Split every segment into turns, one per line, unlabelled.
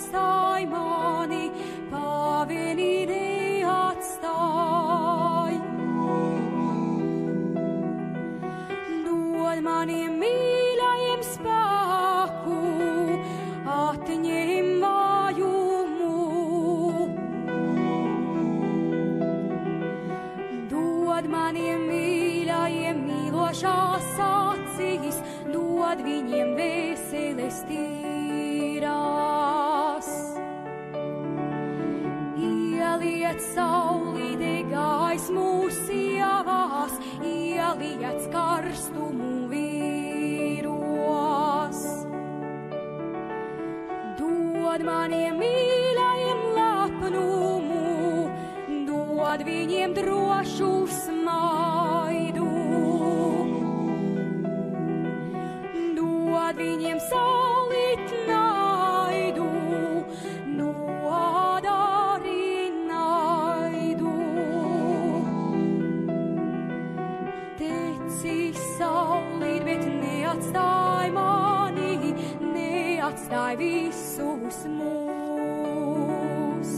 neatstāj mani, pavieni neatstāj. Dod maniem mīļajiem spēku, atņem vājumu. Dod maniem mīļajiem mīlošās acīs, dod viņiem vēseles tīrās. Ieliec saulīte gaismu sievās, ieliec karstumu vīros. Dod maniem mīļajiem lepnumu, dod viņiem drošu smaidu. Dod viņiem saulīt naidu, dod arī naidu. Teci saulīt, bet neatstāj mani, neatstāj visus mūs.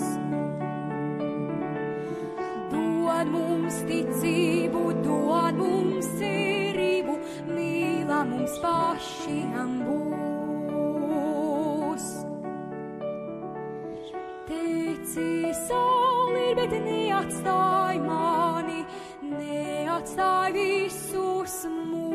Dod mums ticību, dod mums cerību, mīlā mums pašiem būs. Teci saulīt, bet neatstāj mani, neatstāj visus mūs.